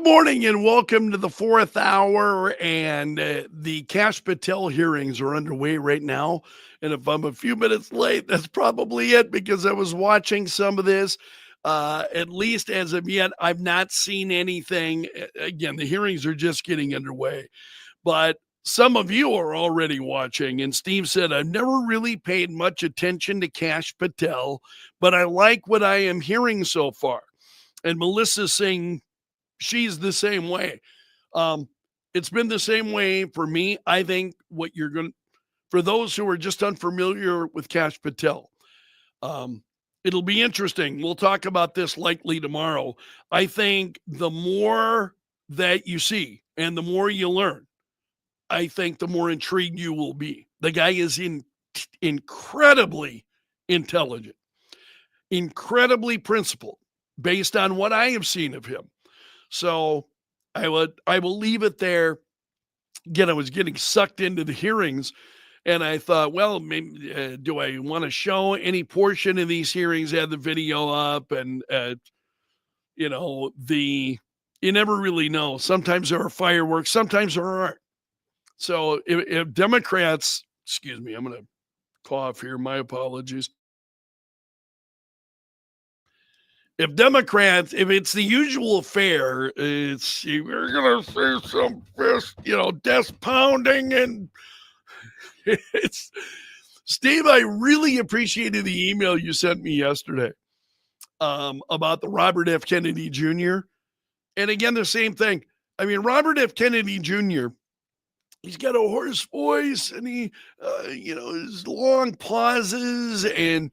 Good morning and welcome to the fourth hour. And the Cash Patel hearings are underway right now. And if I'm a few minutes late, that's probably it because I was watching some of this. At least as of yet, I've not seen anything. Again, the hearings are just getting underway, but some of you are already watching. And Steve said, I've never really paid much attention to Cash Patel, but I like what I am hearing so far. And Melissa's saying, she's the same way. Um, it's been the same way for me. I think what you're going to, for those who are just unfamiliar with Cash Patel, um, it'll be interesting. We'll talk about this likely tomorrow. I think the more that you see and the more you learn, I think the more intrigued you will be. The guy is incredibly intelligent, incredibly principled based on what I have seen of him. So I will leave it there. Again, I was getting sucked into the hearings, and I thought, well, maybe, do I want to show any portion of these hearings? Had the video up, and the you never really know. Sometimes there are fireworks, sometimes there aren't. So if Democrats, excuse me, I'm going to cough here. My apologies. If Democrats, if it's the usual fare, it's we're gonna see some fist, desk pounding, and it's Steve. I really appreciated the email you sent me yesterday about the Robert F. Kennedy Jr. And again, the same thing. I mean, Robert F. Kennedy Jr. He's got a hoarse voice, and he, his long pauses and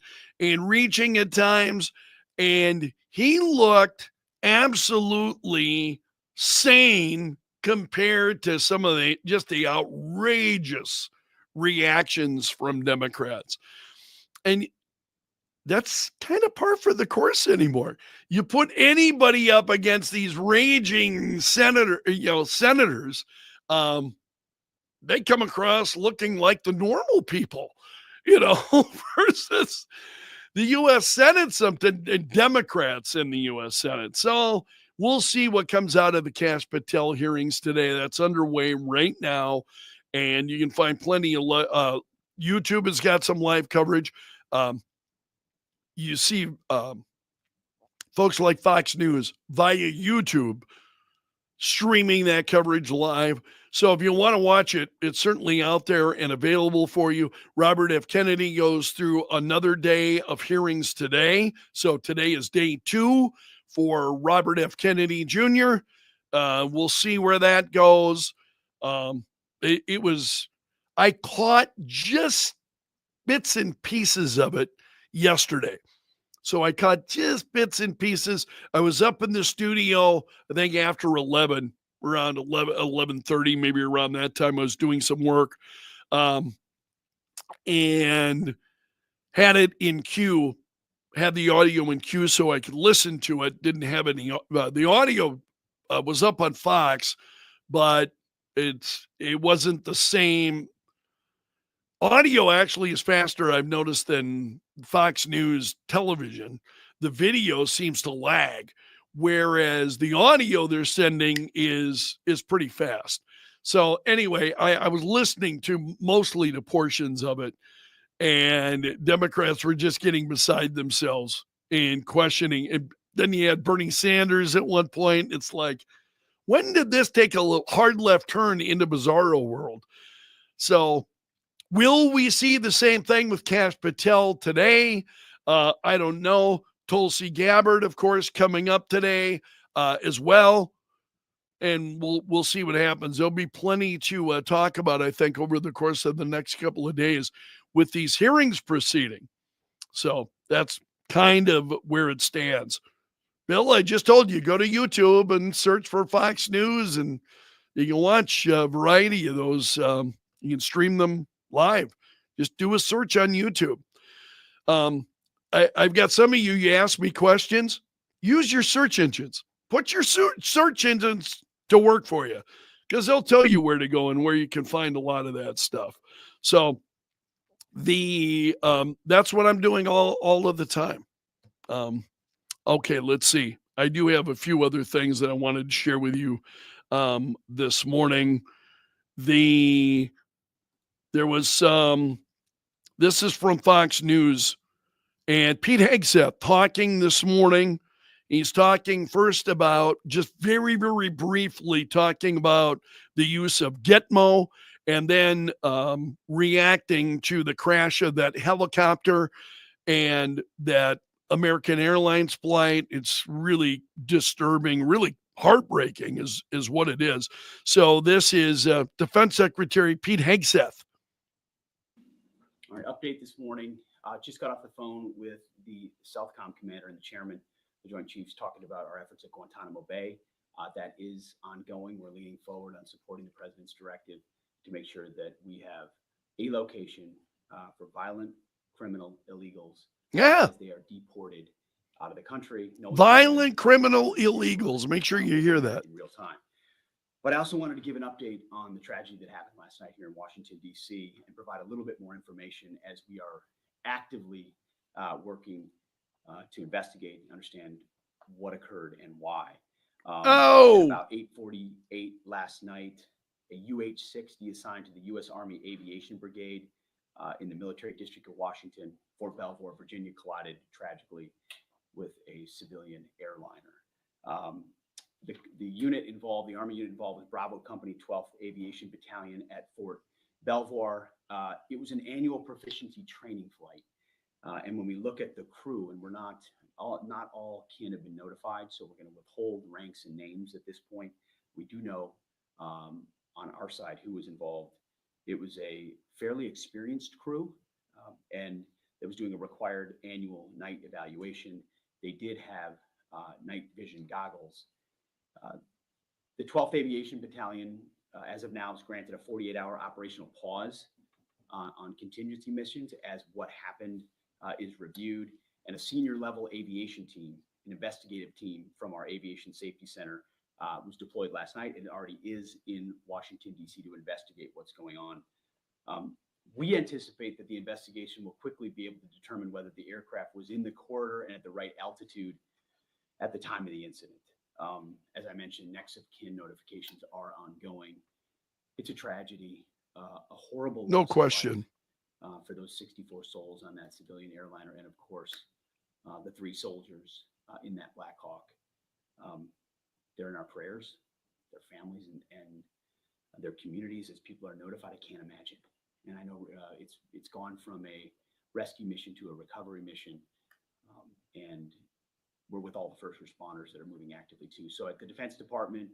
reaching at times, and he looked absolutely sane compared to some of the outrageous reactions from Democrats. And that's kind of par for the course anymore. You put anybody up against these raging senators, they come across looking like the normal people, versus the U.S. Senate, something Democrats in the U.S. Senate. So we'll see what comes out of the Cash Patel hearings today. That's underway right now. And you can find plenty of YouTube has got some live coverage. You see folks like Fox News via YouTube streaming that coverage live. So if you want to watch it, it's certainly out there and available for you. Robert F. Kennedy goes through another day of hearings today. So today is day 2 for Robert F. Kennedy Jr. We'll see where that goes. I caught just bits and pieces of it yesterday. So I caught just bits and pieces. I was up in the studio, I think after 11, around 11:30, maybe around that time. I was doing some work and had it in queue, had the audio in queue so I could listen to it. Didn't have any, the audio was up on Fox, but it wasn't the same. Audio actually is faster, I've noticed, than Fox News television. The video seems to lag, whereas the audio they're sending is pretty fast. So anyway, I was listening to mostly to portions of it, and Democrats were just getting beside themselves in questioning. And then you had Bernie Sanders at one point. It's like, when did this take a hard left turn into bizarro world? So will we see the same thing with Cash Patel today? I don't know. Tulsi Gabbard, of course, coming up today as well. And we'll see what happens. There'll be plenty to talk about, I think, over the course of the next couple of days with these hearings proceeding. So that's kind of where it stands. Bill, I just told you, go to YouTube and search for Fox News, and you can watch a variety of those. You can stream them live. Just do a search on YouTube. I've got some of you asked me questions. Use your search engines. Put your search engines to work for you, because they'll tell you where to go and where you can find a lot of that stuff. So that's what I'm doing all of the time. Okay, let's see. I do have a few other things that I wanted to share with you this morning. There was this is from Fox News, and Pete Hegseth talking this morning. He's talking first about, just very, very briefly, talking about the use of Gitmo, and then reacting to the crash of that helicopter and that American Airlines flight. It's really disturbing, really heartbreaking is what it is. So this is Defense Secretary Pete Hegseth. All right, update this morning. Just got off the phone with the Southcom commander and the chairman, the Joint Chiefs, talking about our efforts at Guantanamo Bay. That is ongoing. We're leaning forward on supporting the president's directive to make sure that we have a location for violent criminal illegals as they are deported out of the country. Violent criminal illegals. Make sure you hear that in real time. But I also wanted to give an update on the tragedy that happened last night here in Washington, D.C., and provide a little bit more information as we are actively working to investigate and understand what occurred and why. At about 8:48 last night, a UH-60 assigned to the U.S. Army Aviation Brigade in the Military District of Washington, Fort Belvoir, Virginia, collided tragically with a civilian airliner. The unit involved, the Army unit involved, was Bravo Company 12th Aviation Battalion at Fort Belvoir. It was an annual proficiency training flight. And when we look at the crew, and not all can have been notified, so we're going to withhold ranks and names at this point. We do know on our side who was involved. It was a fairly experienced crew, and that was doing a required annual night evaluation. They did have night vision goggles. The 12th Aviation Battalion, as of now, is granted a 48-hour operational pause on contingency missions as what happened is reviewed, and a senior level aviation team, an investigative team from our Aviation Safety Center, was deployed last night and already is in Washington, D.C. to investigate what's going on. We anticipate that the investigation will quickly be able to determine whether the aircraft was in the corridor and at the right altitude at the time of the incident. As I mentioned, next of kin notifications are ongoing. It's a tragedy, a horrible no question for those 64 souls on that civilian airliner, and of course, the 3 soldiers in that Black Hawk. They're in our prayers, their families, and their communities. As people are notified, I can't imagine. And I know it's gone from a rescue mission to a recovery mission, and we're with all the first responders that are moving actively too. So at the Defense Department,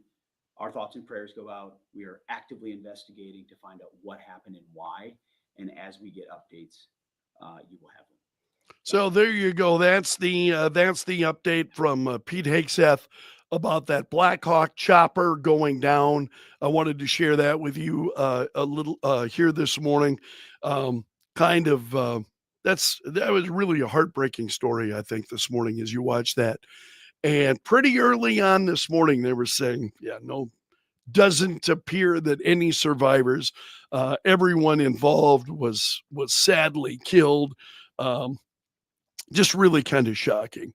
our thoughts and prayers go out. We are actively investigating to find out what happened and why. And as we get updates, you will have them. So there you go. That's the update from Pete Hegseth about that Black Hawk chopper going down. I wanted to share that with you a little here this morning. That was really a heartbreaking story, I think, this morning as you watch that. And pretty early on this morning, they were saying, doesn't appear that any survivors, everyone involved was sadly killed. Just really kind of shocking.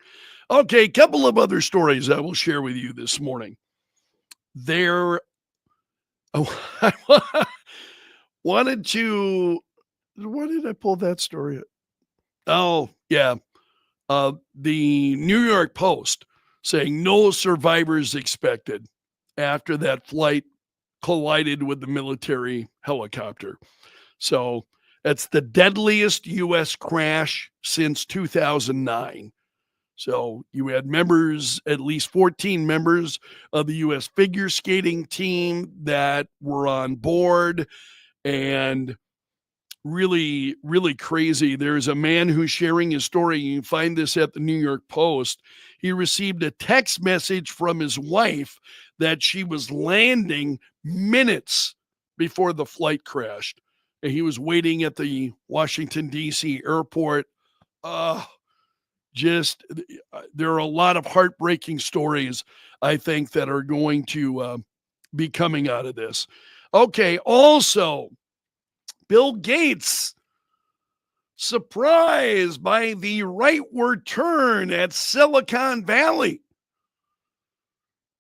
Okay, a couple of other stories I will share with you this morning. I wanted to, why did I pull that story up? Oh, yeah. The New York Post saying no survivors expected after that flight collided with the military helicopter. So that's the deadliest U.S. crash since 2009. So you had at least 14 members of the U.S. figure skating team that were on board, and really, really crazy. There's a man who's sharing his story. You can find this at the New York Post. He received a text message from his wife that she was landing minutes before the flight crashed. And he was waiting at the Washington, D.C. airport. There are a lot of heartbreaking stories, I think, that are going to be coming out of this. Okay, also, Bill Gates, surprised by the rightward turn at Silicon Valley.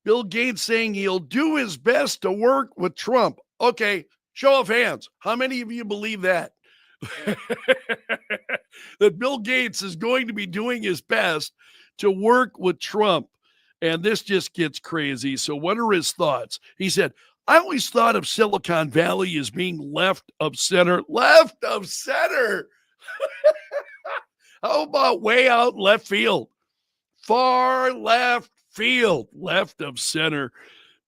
Bill Gates saying he'll do his best to work with Trump. Okay, show of hands. How many of you believe that? That Bill Gates is going to be doing his best to work with Trump. And this just gets crazy. So, what are his thoughts? He said, I always thought of Silicon Valley as being left of center. Left of center. How about way out left field? Far left field, left of center.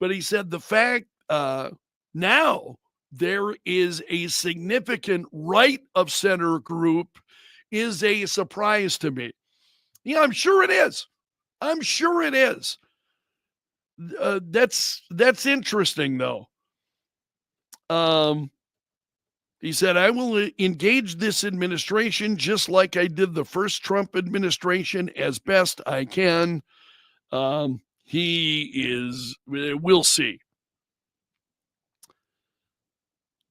But he said the fact now there is a significant right of center group is a surprise to me. Yeah, I'm sure it is. I'm sure it is. That's interesting, though. He said, I will engage this administration just like I did the first Trump administration as best I can. We'll see.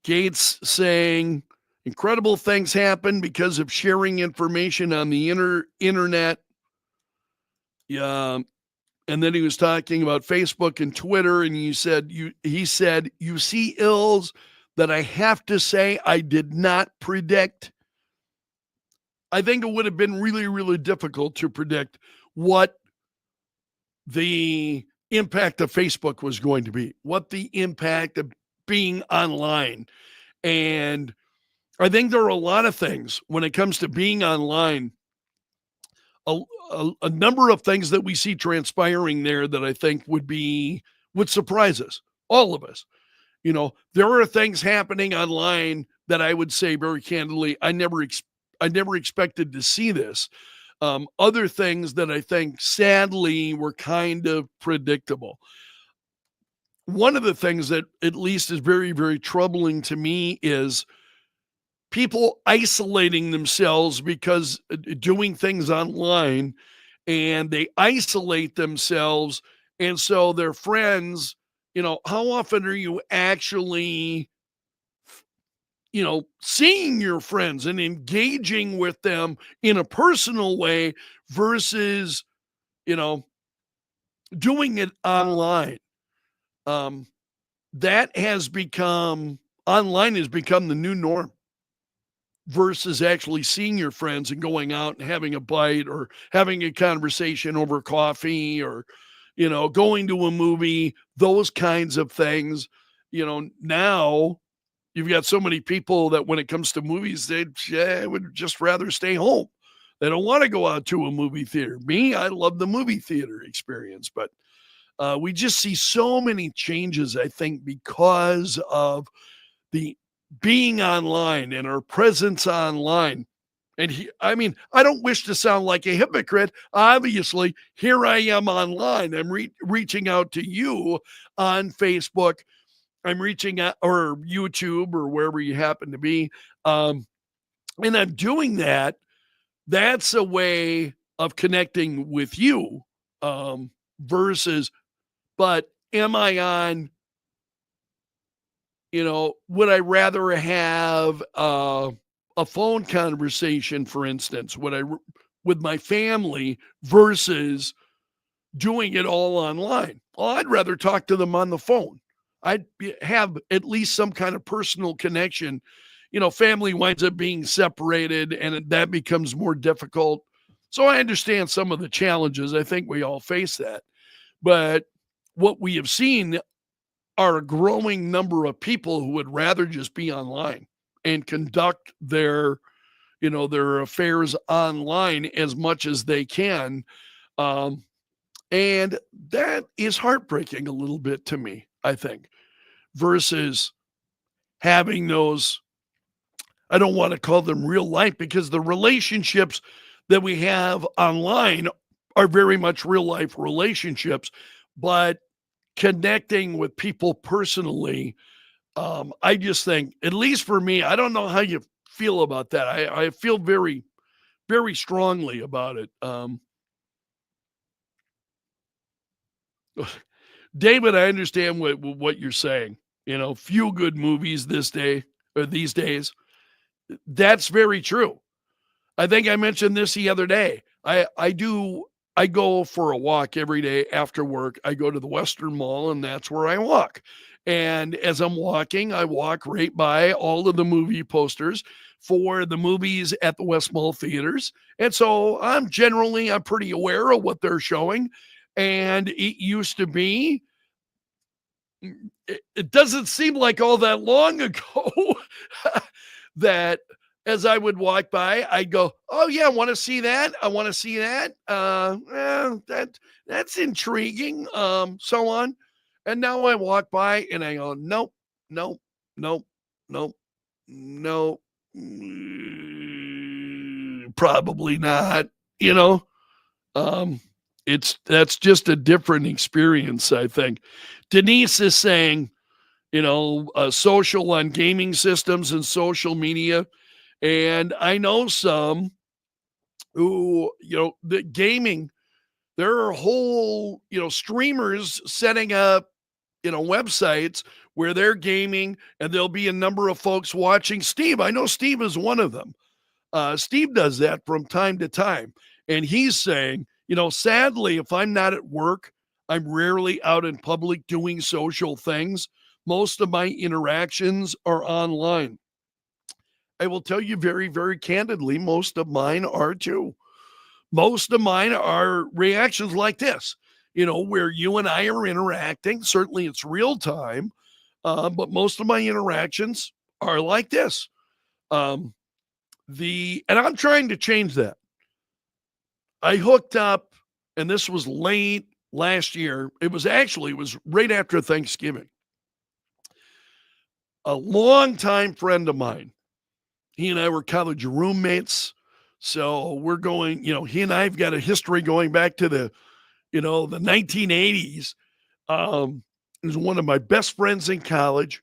Gates saying, incredible things happen because of sharing information on the internet. Yeah. And then he was talking about Facebook and Twitter, and he said, you see ills that I have to say I did not predict. I think it would have been really, really difficult to predict what the impact of Facebook was going to be, what the impact of being online. And I think there are a lot of things when it comes to being online, a number of things that we see transpiring there that I think would surprise us, all of us. You know, there are things happening online that I would say very candidly, I never expected to see this. Other things that I think sadly were kind of predictable. One of the things that at least is very, very troubling to me is people isolating themselves because doing things online, and they isolate themselves. And so their friends, how often are you actually, seeing your friends and engaging with them in a personal way versus, doing it online? That has become, online has become the new norm versus actually seeing your friends and going out and having a bite or having a conversation over coffee or, going to a movie, those kinds of things. Now you've got so many people that when it comes to movies, they would just rather stay home. They don't want to go out to a movie theater. Me, I love the movie theater experience, but we just see so many changes, I think, because of the being online and our presence online. And I don't wish to sound like a hypocrite. Obviously, here I am online. I'm reaching out to you on Facebook. I'm reaching out, or YouTube, or wherever you happen to be. And I'm doing that. That's a way of connecting with you versus, but am I on, would I rather have a phone conversation, for instance, with my family versus doing it all online? Well, I'd rather talk to them on the phone. I'd have at least some kind of personal connection. Family winds up being separated and that becomes more difficult. So I understand some of the challenges. I think we all face that. But what we have seen are a growing number of people who would rather just be online and conduct their affairs online as much as they can. And that is heartbreaking a little bit to me, I think, versus having those, I don't want to call them real life, because the relationships that we have online are very much real life relationships, but connecting with people personally, I just think, at least for me, I don't know how you feel about that. I feel very, very strongly about it. David, I understand what you're saying. Few good movies these days. That's very true. I think I mentioned this the other day. I do I go for a walk every day after work. I go to the Western Mall, and that's where I walk. And as I'm walking, I walk right by all of the movie posters for the movies at the West Mall theaters. And so I'm pretty aware of what they're showing. And it used to be, it doesn't seem like all that long ago that as I would walk by, I'd go, "Oh yeah, want to see that? I want to see that. That's intriguing." So on, and now I walk by and I go, "Nope, nope, nope, nope, nope, probably not." You know, um, that's just a different experience, I think. Denise is saying, social on gaming systems and social media. And I know some who, the gaming, there are whole, streamers setting up, websites where they're gaming and there'll be a number of folks watching. Steve, I know Steve is one of them. Steve does that from time to time. And he's saying, sadly, if I'm not at work, I'm rarely out in public doing social things. Most of my interactions are online. I will tell you very, very candidly, most of mine are too. Most of mine are reactions like this, where you and I are interacting. Certainly it's real time, but most of my interactions are like this. Um, and I'm trying to change that. I hooked up, and this was late last year. It was right after Thanksgiving. A longtime friend of mine, he and I were college roommates. So we're going, he and I have got a history going back to the 1980s. He was one of my best friends in college,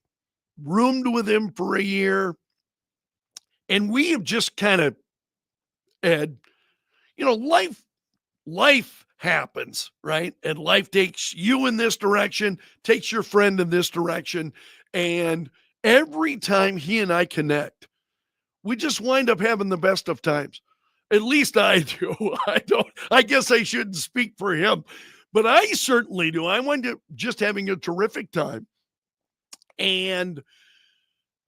roomed with him for a year. And we have just kind of had, life happens, right? And life takes you in this direction, takes your friend in this direction. And every time he and I connect, we just wind up having the best of times. At least I do. I guess I shouldn't speak for him, but I certainly do. I wind up just having a terrific time. And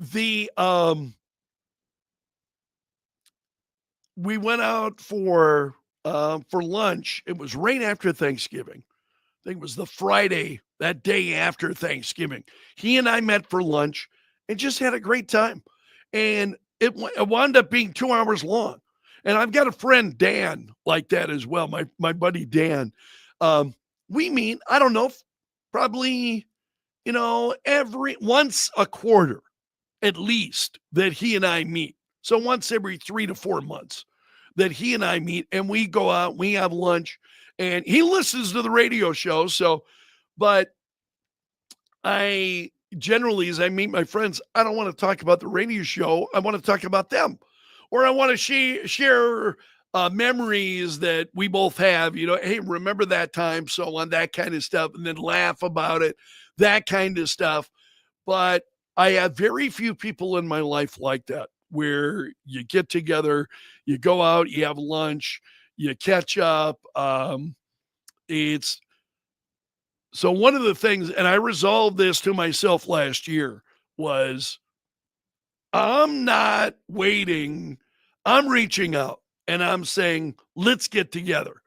the we went out for lunch. It was right after Thanksgiving. I think it was the Friday, that day after Thanksgiving. He and I met for lunch and just had a great time. And it wound up being 2 hours long. And I've got a friend, Dan, like that as well. My buddy Dan. We meet, I don't know, probably, every once a quarter at least that he and I meet. So once every 3 to 4 months that he and I meet, and we go out, we have lunch, and he listens to the radio show. So, but I generally, as I meet my friends, I don't want to talk about the radio show. I want to talk about them, or I want to share memories that we both have. Hey, remember that time? So on, that kind of stuff, and then laugh about it, that kind of stuff. But I have very few people in my life like that, where you get together, you go out, you have lunch, you catch up. It's So one of the things, and I resolved this to myself last year, was I'm not waiting. I'm reaching out and I'm saying, let's get together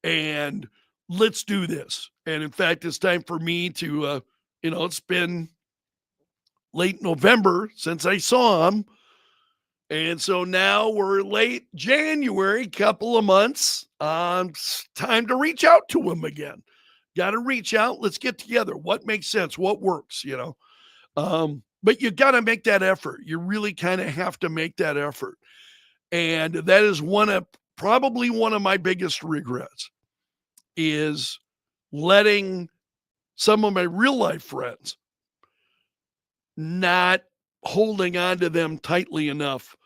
and let's do this. And in fact, it's time for me to, it's been late November since I saw him. And so now we're late January, couple of months. Time to reach out to him again. Got to reach out. Let's get together. What makes sense? What works? But you got to make that effort. You really kind of have to make that effort. And that is probably one of my biggest regrets, is letting some of my real life friends, not holding on to them tightly enough.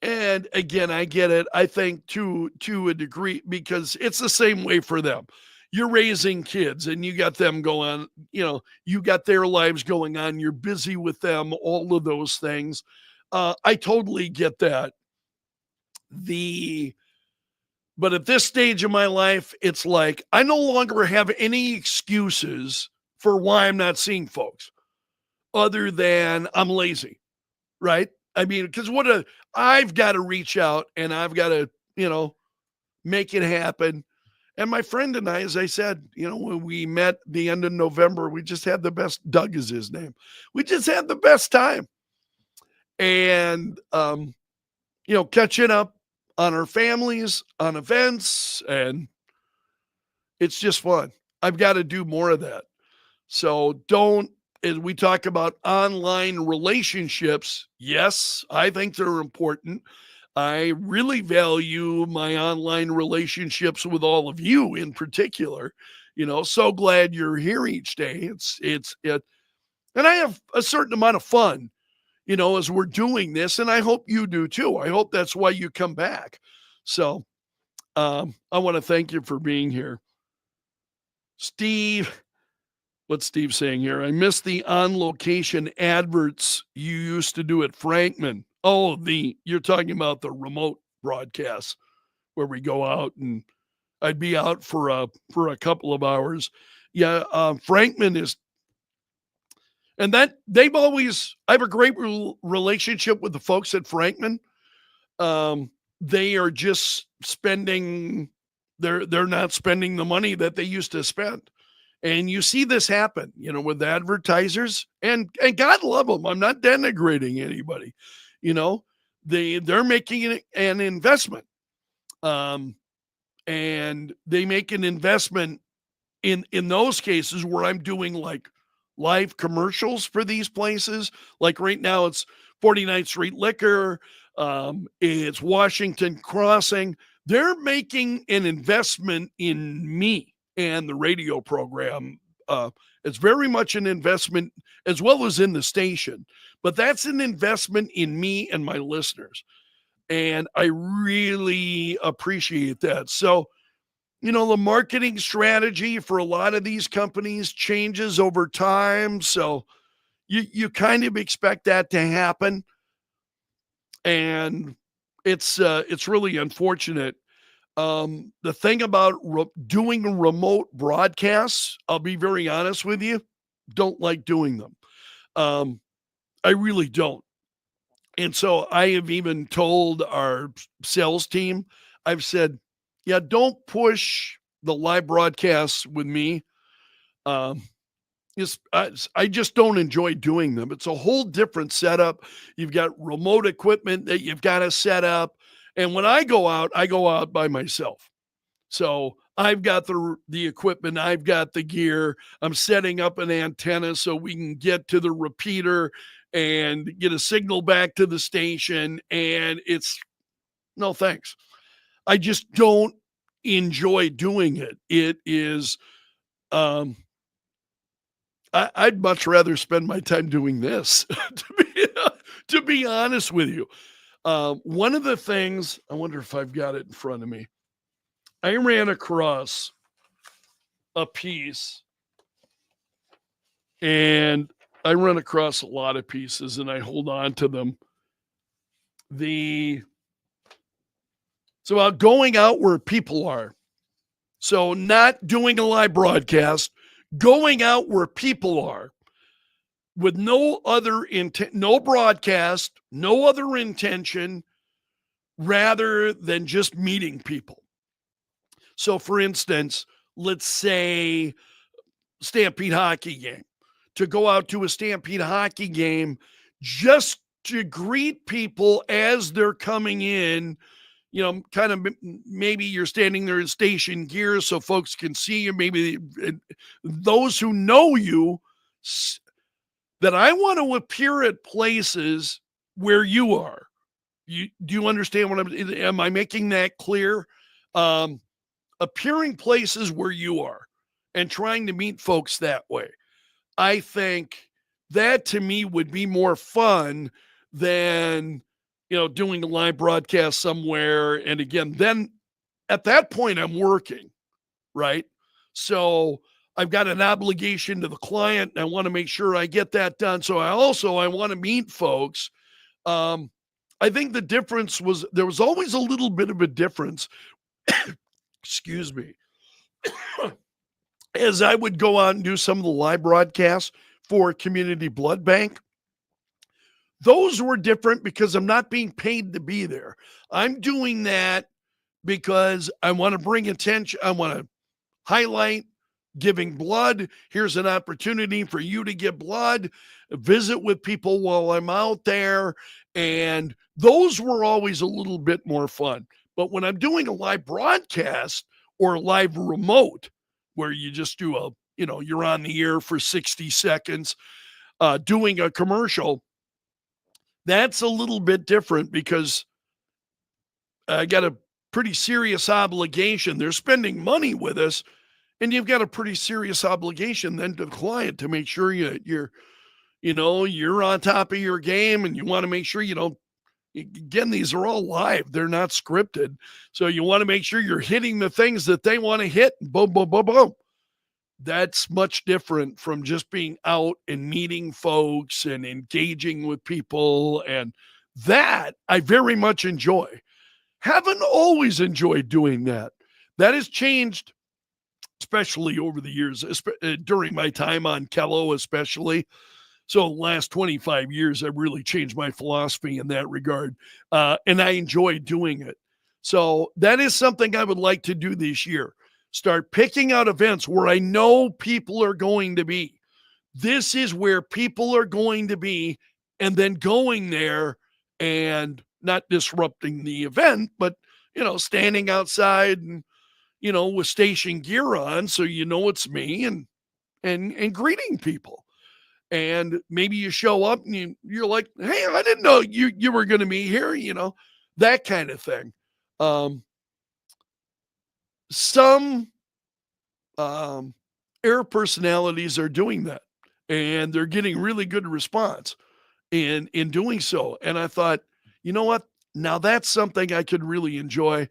And again, I get it. I think to a degree, because it's the same way for them. You're raising kids and you got them going, you got their lives going on. You're busy with them, all of those things. I totally get that. But at this stage of my life, it's like I no longer have any excuses for why I'm not seeing folks other than I'm lazy, right? I mean, because I've got to reach out and I've got to, make it happen. And my friend and I, as I said, when we met the end of November, we just had the best. Doug is his name. We just had the best time. And, catching up on our families, on events, and it's just fun. I've got to do more of that. So as we talk about online relationships, yes, I think they're important. I really value my online relationships with all of you in particular. So glad you're here each day. And I have a certain amount of fun, as we're doing this, and I hope you do too. I hope that's why you come back. So, I want to thank you for being here. Steve, what's Steve saying here? I miss the on location adverts you used to do at Frankman. Oh, you're talking about the remote broadcasts where we go out and I'd be out for a couple of hours. Yeah, Frankman is, and that I have a great relationship with the folks at Frankman. They are just spending, they're not spending the money that they used to spend. And you see this happen, with advertisers, and God love them. I'm not denigrating anybody. They're making an investment. And they make an investment in those cases where I'm doing like live commercials for these places. Like right now it's 49th Street Liquor. It's Washington Crossing. They're making an investment in me and the radio program. It's very much an investment as well as in the station, but that's an investment in me and my listeners. And I really appreciate that. So, the marketing strategy for a lot of these companies changes over time. So you kind of expect that to happen. And it's really unfortunate. The thing about doing remote broadcasts, I'll be very honest with you, don't like doing them. I really don't. And so I have even told our sales team, I've said, yeah, don't push the live broadcasts with me. I just don't enjoy doing them. It's a whole different setup. You've got remote equipment that you've got to set up. And when I go out by myself. So I've got the equipment, I've got the gear. I'm setting up an antenna so we can get to the repeater and get a signal back to the station. And no thanks. I just don't enjoy doing it. It is, I'd much rather spend my time doing this, to be honest with you. One of the things, I wonder if I've got it in front of me. I ran across a piece, and I run across a lot of pieces and I hold on to them. It's about going out where people are. So not doing a live broadcast, going out where people are with no other intent, no broadcast, no other intention rather than just meeting people. So for instance, let's say Stampede hockey game, to go out to a Stampede hockey game just to greet people as they're coming in, kind of maybe you're standing there in station gear so folks can see you. Maybe those who know you, that I want to appear at places where you are. Do you understand am I making that clear? Appearing places where you are and trying to meet folks that way. I think that to me would be more fun than, doing a live broadcast somewhere. And again, then at that point I'm working, right? So I've got an obligation to the client and I want to make sure I get that done. So I want to meet folks. I think the difference was there was always a little bit of a difference excuse me, as I would go out and do some of the live broadcasts for Community Blood Bank, those were different because I'm not being paid to be there. I'm doing that because I want to bring attention. I want to highlight giving blood. Here's an opportunity for you to give blood, visit with people while I'm out there. And those were always a little bit more fun. But when I'm doing a live broadcast or a live remote, where you just do you're on the air for 60 seconds, doing a commercial, that's a little bit different because I got a pretty serious obligation. They're spending money with us, and you've got a pretty serious obligation then to the client to make sure you're on top of your game, and you want to make sure again, these are all live. They're not scripted. So you want to make sure you're hitting the things that they want to hit. Boom, boom, boom, boom. That's much different from just being out and meeting folks and engaging with people. And that I very much enjoy. Haven't always enjoyed doing that. That has changed, especially over the years, during my time on Kello, especially. So the last 25 years, I've really changed my philosophy in that regard. And I enjoy doing it. So that is something I would like to do this year. Start picking out events where I know people are going to be. This is where people are going to be, and then going there and not disrupting the event, but, standing outside and, with station gear on, so it's me, and greeting people. And maybe you show up and you're like, hey, I didn't know you were going to be here, that kind of thing. Some air personalities are doing that, and they're getting really good response in doing so. And I thought, you know what? Now that's something I could really enjoy.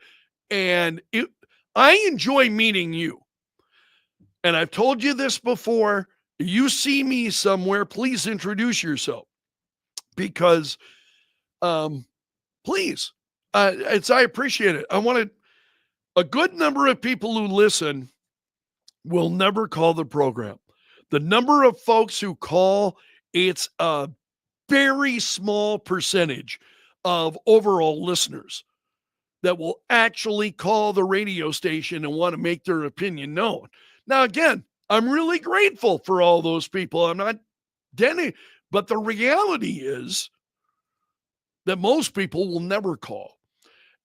And I enjoy meeting you. And I've told you this before. You see me somewhere, please introduce yourself, because please, I appreciate it. I wanted a good number of people who listen will never call the program. The number of folks who call, it's a very small percentage of overall listeners that will actually call the radio station and want to make their opinion known. Now, again, I'm really grateful for all those people. I'm not denny, but the reality is that most people will never call.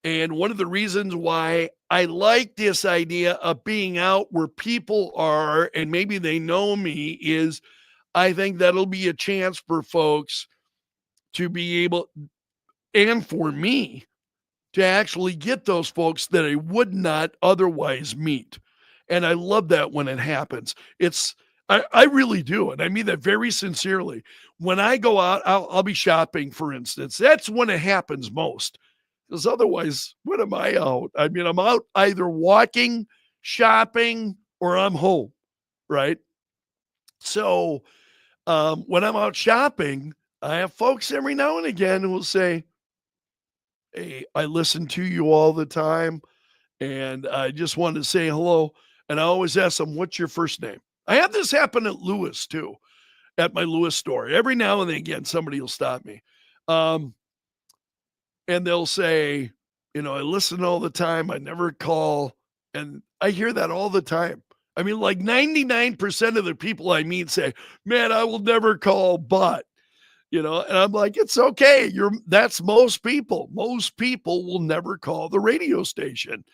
And one of the reasons why I like this idea of being out where people are and maybe they know me is I think that'll be a chance for folks to be able, and for me, to actually get those folks that I would not otherwise meet. And I love that when it happens. I really do. And I mean that very sincerely. When I go out, I'll be shopping, for instance. That's when it happens most. Because otherwise, when am I out? I mean, I'm out either walking, shopping, or I'm home, right? So when I'm out shopping, I have folks every now and again who will say, hey, I listen to you all the time, and I just wanted to say hello. And I always ask them, what's your first name? I have this happen at Lewis, too, at my Lewis store. Every now and then again, somebody will stop me. And they'll say, I listen all the time. I never call. And I hear that all the time. I mean, like 99% of the people I meet say, man, I will never call, but, and I'm like, it's okay. That's most people. Most people will never call the radio station.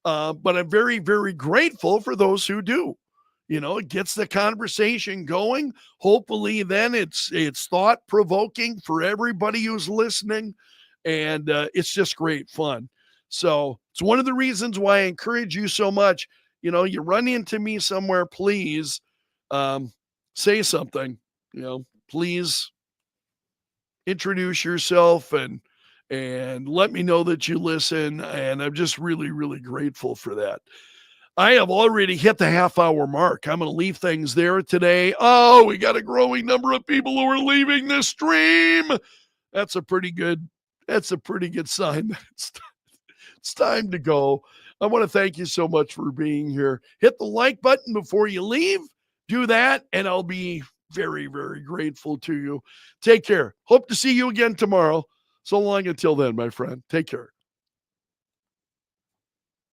But I'm very, very grateful for those who do. It gets the conversation going. Hopefully then it's thought-provoking for everybody who's listening. And it's just great fun. So it's one of the reasons why I encourage you so much. You run into me somewhere, please say something, please introduce yourself and let me know that you listen. And I'm just really, really grateful for that. I have already hit the half-hour mark. I'm going to leave things there today. Oh, we got a growing number of people who are leaving the stream. That's a pretty good sign. It's time to go. I want to thank you so much for being here. Hit the like button before you leave. Do that, and I'll be very, very grateful to you. Take care. Hope to see you again tomorrow. So long until then, my friend. Take care.